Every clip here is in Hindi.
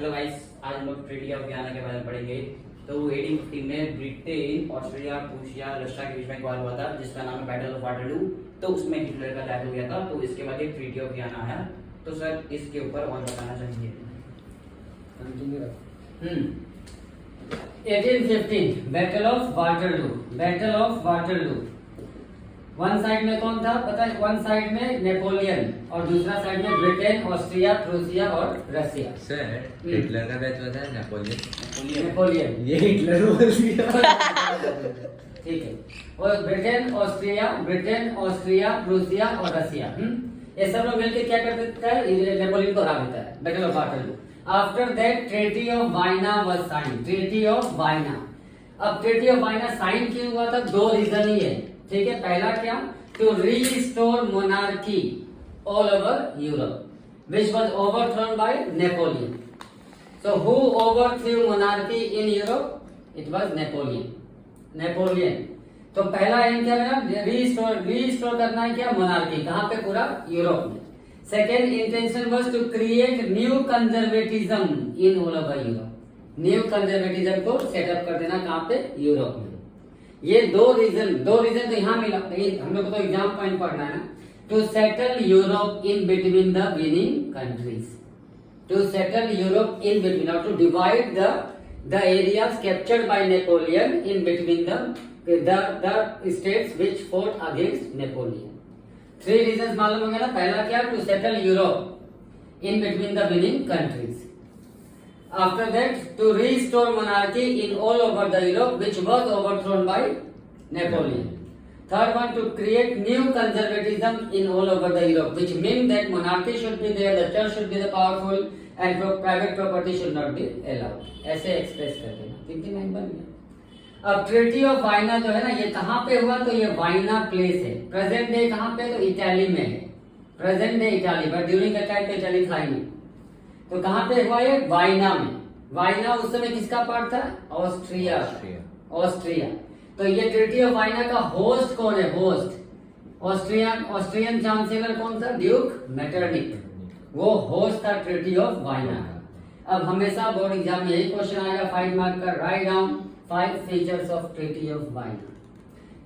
हेलो गाइस, आज हम लोग ट्रीटी ऑफ वियना के बारे में पढ़ेंगे। तो 1850 में ब्रिटेन, ऑस्ट्रिया, प्रूसिया, रशिया के बीच में एक वार हुआ था जिसका नाम है बैटल ऑफ वाटरलू। तो उसमें हिटलर का डेथ हो गया था, तो इसके बाद ये ट्रीटी ऑफ वियना है। तो सर इसके ऊपर और बताना चाहिए। 1815 battle of Waterloo. Battle of Waterloo, one side में कौन था पता है? वन साइड में नेपोलियन और दूसरा साइड में ब्रिटेन, ऑस्ट्रिया, प्रूसिया और रशिया। सर हिटलर का बैच होता है नेपोलियन। नेपोलियन ये हिटलर बोल दिया। ठीक है। और ब्रिटेन, ऑस्ट्रिया, प्रूसिया और रशिया, ये सब लोग मिलकर क्या कर देता है? नेपोलियन को हरा देता है। Battle of Waterloo. After that treaty of Vienna was sign. Treaty of Vienna. अब ट्रीटी ऑफ वाइना साइन क्यों हुआ था? दो रीजन ही है, ठीक है। पहला क्या? To restore monarchy all over Europe which was overthrown by Napoleon. So who overthrew monarchy in Europe? It was Napoleon. तो पहला एम क्या है? रीस्टोर करना है क्या? मोनार्की। कहां पे? पूरा यूरोप में। Second intention was to create new conservatism in all over Europe. New conservatism को सेटअप कर देना कहां पे? यूरोप में। ये दो रीजन तो यहाँ मिला। हम लोग को तो एग्जाम पॉइंट पढ़ना है ना। To settle Europe in between the winning countries. To settle Europe in between, और to divide the areas captured by Napoleon in between the states which fought against Napoleon. Three reasons मालूम हो गया ना? पहला क्या? To settle Europe in between the winning countries. After that, to restore monarchy in all over the Europe which was overthrown by Napoleon. Third one, to create new conservatism in all over the Europe, which means that monarchy should be there, the church should be the powerful, and private property should not be allowed. ऐसे एक्सप्रेस करते हैं। तीन लाइन बन गया। अब ट्रीटी ऑफ वाइना जो है ना, ये कहाँ पे हुआ? तो ये वाइना प्लेस है। प्रेजेंट डे कहाँ पे? तो इटाली में है। Present day Italy, but during the time पे इटाली था ही नहीं। तो कहां पे हुआ ये? वाइना में। वाइना उस समय किसका पार्ट था? ऑस्ट्रिया। तो ये ट्रीटी ऑफ वाइना का होस्ट कौन है? होस्ट ऑस्ट्रियन चांसलर कौन था? Duke Metternich. वो होस्ट था ट्रीटी ऑफ वाइना का। अब हमेशा बोर्ड एग्जाम में यही क्वेश्चन आएगा 5 मार्क का। Write down 5 features of treaty of Vienna.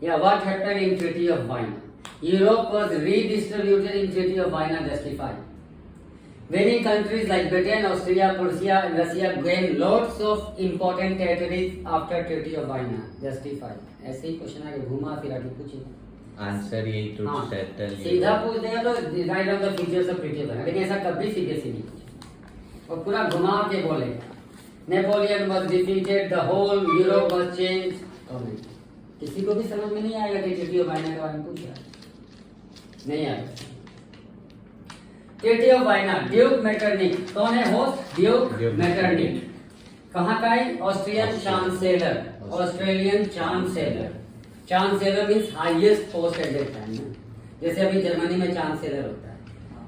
या what happened in treaty of Vienna? Europe was redistributed in treaty of Vienna justified. Many countries like Britain, Austria, Prussia, and Russia gained lots of important territories after Treaty of Vienna. Justified. ऐसे ही क्वेश्चन आगे घुमा फिरा के पूछेगा। आंसर यही टू सेटल। सीधा पूछ देगा तो write on the features of treaty of Vienna, लेकिन ऐसा कभी सीधे से नहीं पूछेगा और पूरा घुमा के बोलेगा। Napoleon was defeated, the whole Europe was changed. किसी को भी समझ में नहीं आएगा कि ट्रीटी ऑफ वाइना के बारे में पूछ रहा है, नहीं आएगा। Treaty of Vienna, duke Metternich. कौन है होस्ट? Duke Metternich. कहाँ का है? Austrian chancellor. Australian chancellor means highest post at that time, जैसे अभी जर्मनी में चांसलर होता है।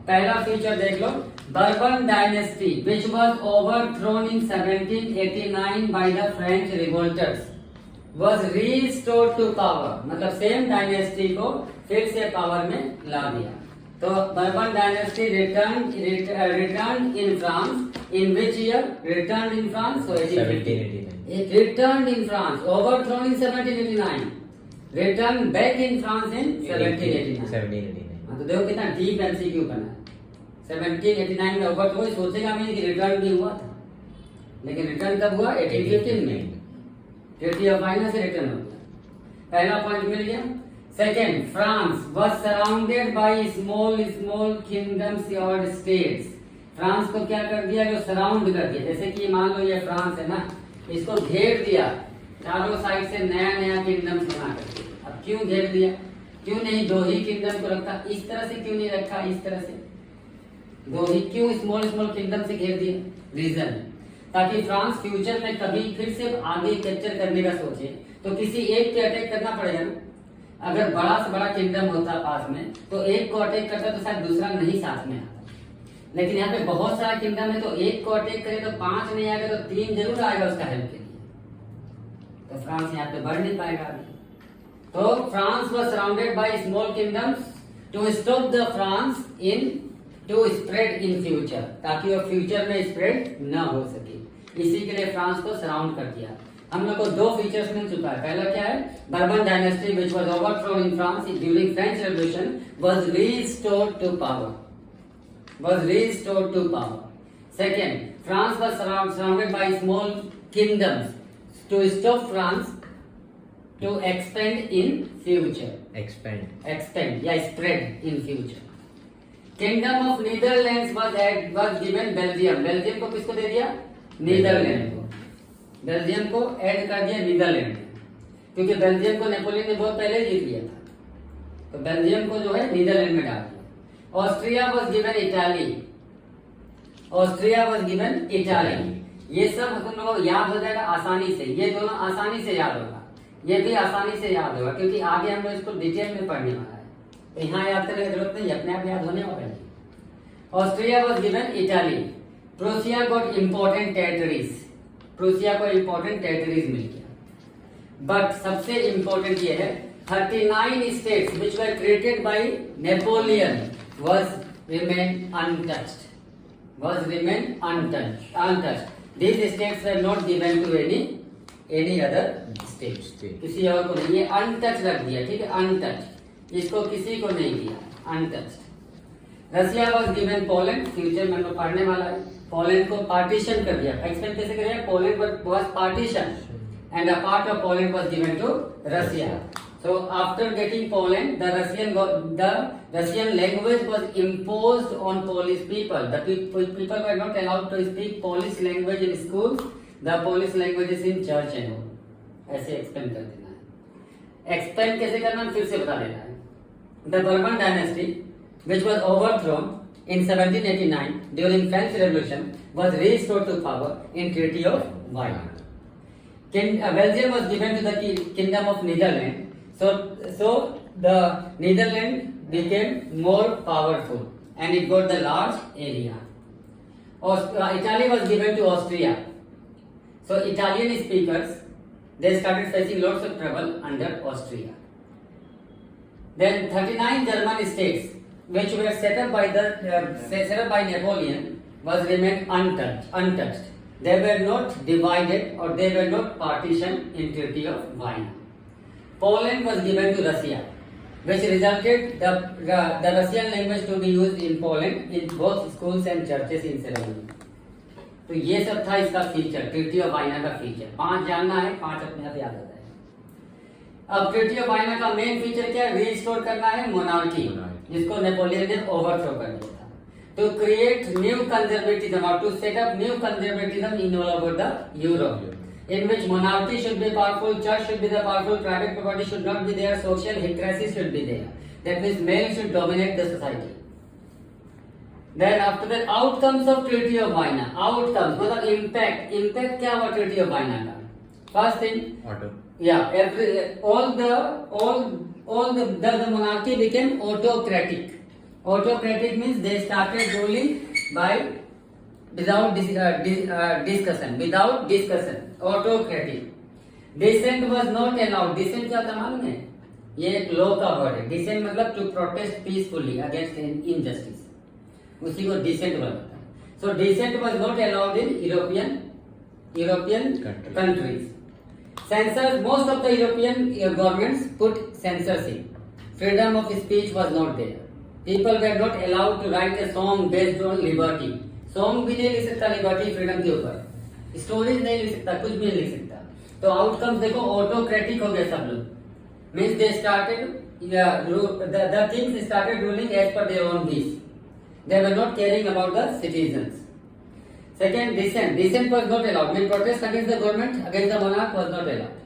पहला फीचर देख लो, Bourbon dynasty which was overthrown in 1789 by the French revolters was restored to power. मतलब सेम डायनेस्टी को फिर से पावर में ला दिया। तो Bourbon dynasty return in France in which year? Return in France 1789। It returned in France, overthrown in 1789, returned back in France in 1789। हाँ, तो देखो कितना डीप एमसीक्यू बना है। 1789 में ओवरथ्रो, सोचेगा मैं कि रिटर्न भी हुआ था, लेकिन रिटर्न कब हुआ? 1815 में। ट्रीटी ऑफ वाइना से रिटर्न हो गया। पहला पॉइंट मिल गया। Second, France was surrounded by small kingdoms or states। France को क्या कर दिया? जो सराउंड कर दिया। जैसे कि मान लो ये फ्रांस है ना, इसको घेर दिया चारों साइड से, नया किंगडम बना कर। अब क्यों घेर दिया? क्यों नहीं दो ही किंगडम को रखा? इस तरह से क्यों नहीं रखा? इस तरह से दो ही क्यों स्मॉल किंगडम से घेर दिया? रीजन ताकि फ्रांस फ्यूचर में कभी फिर से आगे कैप्चर करने का सोचे तो किसी एक पे अटैक करना पड़ेगा ना। अगर बड़ा से बड़ा किंगडम होता पास में तो एक को अटैक करता तो शायद दूसरा नहीं साथ में आता, लेकिन यहाँ पे बहुत सारा किंगडम है तो एक को अटैक करे तो 5 नहीं आएगा तो 3 जरूर आएगा उसका हेल्प के लिए, तो फ्रांस यहाँ पे बढ़ नहीं पाएगा। तो France was surrounded by small kingdoms to stop the France in to spread in future, ताकि वो फ्यूचर में स्प्रेड न हो सके। इसी के लिए फ्रांस को सराउंड कर दिया। हम लोग को दो फीचर्स मिल चुका है। पहला क्या है, Bourbon dynasty which was overthrown in France during French revolution was restored to power. Second, France was surrounded by small kingdoms to stop France to expand in future. Expand या spread in future. Kingdom of Netherlands was given Belgium. Belgium को किसको दे दिया? नीदरलैंड को। बेल्जियम को ऐड कर दिया नीदरलैंड में, क्योंकि बेल्जियम को नेपोलियन ने बहुत पहले जीत लिया था, तो बेल्जियम को जो है नीदरलैंड में डाल दिया। Austria was given Italy. ये सब तुम लोगों को याद हो जाएगा आसानी से, ये दोनों आसानी से याद होगा, ये भी आसानी से याद होगा, क्योंकि आगे हम लोग इसको डिटेल में पढ़ने वाला है, तो यहाँ याद करने की जरूरत नहीं, अपने आप याद होने वाला है। Austria was given Italy. Prussia got important territories. Prussia को इंपॉर्टेंट टेरिटरीज मिल गया। बट सबसे इंपॉर्टेंट ये है 39 states which were created by Napoleon was remain untouched. These states were not given to any other state. किसी और को नहीं, ये अनटच रख दिया, ठीक है, अनटच, इसको किसी को नहीं दिया, untouched. Russia was given Poland. Future में हम लोग पढ़ने वाला है। पोलैंड को पार्टीशन कर दिया। एक्सप्लेन कैसे करें? Poland was partition and a part of Poland was given to Russia. So after getting Poland, the Russian language was imposed on Polish people. The people were not allowed to speak Polish language in schools. The Polish language is in church and all. ऐसे एक्सप्लेन कर देना है। एक्सप्लेन कैसे करना है फिर से बता देना है। The Bourbon dynasty, which was overthrown in 1789 during French Revolution, was restored to power in Treaty of Weimar. Belgium was given to the Kingdom of Netherlands. So the Netherlands became more powerful and it got the large area. Italy was given to Austria. So Italian speakers, they started facing lots of trouble under Austria. Then 39 German states which were set up by Napoleon was remained untouched. They were not divided or they were not partitioned in Treaty of Weimar. Poland was given to Russia, which resulted the Russian language to be used in Poland in both schools and churches in ceremony. तो ये सब था इसका फीचर, ट्रीटी ऑफ वाइनर का फीचर। 5 जानना है, 5 अपने आप याद हो जाए। अब ट्रीटी ऑफ वाइनर का मेन फीचर क्या है? रीस्टोर करना है मोनार्की, जिसको नेपोलियन ने ओवरथ्रो कर दिया था। To create new conservatism or to set up new conservatism in all over the Europe, in which monarchy should be powerful, church should be the powerful, private property should not be there, social hierarchy should be there. That means male should dominate the society. Then after that, outcomes of Treaty of Weimar. Outcomes मतलब impact क्या हुआ Treaty of Weimar का? First thing, all the monarchy became autocratic. Autocratic means they started ruling by without discussion. Autocratic. Dissent was not allowed. Dissent क्या था मालूम है? ये एक लॉ का वर्ड है। Dissent मतलब to protest peacefully against injustice. उसी को dissent बोलता है। So dissent was not allowed in European countries. Censors, most of the European governments put censorship. Freedom of speech was not there. People were not allowed to write a song based on liberty. Song भी नहीं लिख सकता liberty freedom के ऊपर, स्टोरीज नहीं लिख सकता, कुछ भी नहीं लिख सकता। तो आउटकम्स देखो ऑटोक्रेटिक हो गए सब लोग, means they started the kings started ruling as per their own wish. They were not caring about the citizens. Second, dissent was not allowed. Means protest against the government, against the monarch was not allowed.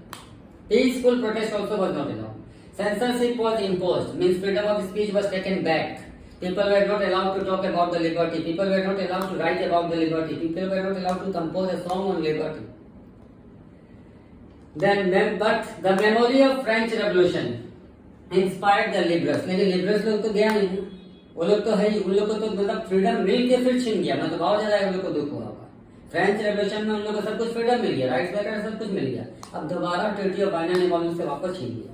Peaceful protest also was not allowed. Censorship was imposed, means freedom of speech was taken back. People were not allowed to talk about the liberty. People were not allowed to write about the liberty. People were not allowed to compose a song on liberty. But the memory of French Revolution inspired the liberals. लेकिन liberals लोग तो गया नहीं, वो लोग तो है, उन लोग को तो मतलब फ्रीडम मिल के फिर छिन गया, मतलब बहुत ज्यादा उन लोग को दुख हुआ होगा। फ्रेंच रेवोल्यूशन में उन लोग को सब कुछ फ्रीडम मिल गया, राइट्स वगैरह सब कुछ मिल गया, अब दोबारा ट्रीटी ऑफ वाइनर ने उनसे वापस छीन लिया।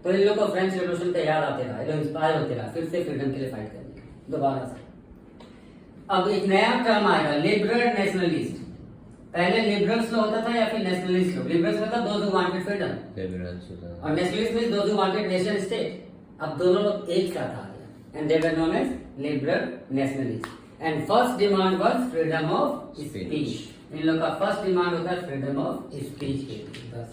तो इन लोगों को फ्रेंच रेवोल्यूशन का याद आते रहा, इंस्पायर होते रहा, फिर से फ्रीडम के लिए फाइट करने दोबारा से। अब एक नया टर्म आएगा, लिबरल नेशनलिस्ट। पहले लिबरल्स लोग होता था या फिर नेशनलिस्ट लोग। लिबरल्स मतलब दोज हु वांटेड फ्रीडम, और nationalist means those who wanted nation state. अब दोनों लोग एक साथ आ गए and they were known as liberal nationalist. And first demand was freedom of Speech. Speech. इन लोग का फर्स्ट डिमांड होता है फ्रीडम ऑफ स्पीच के लिए। बस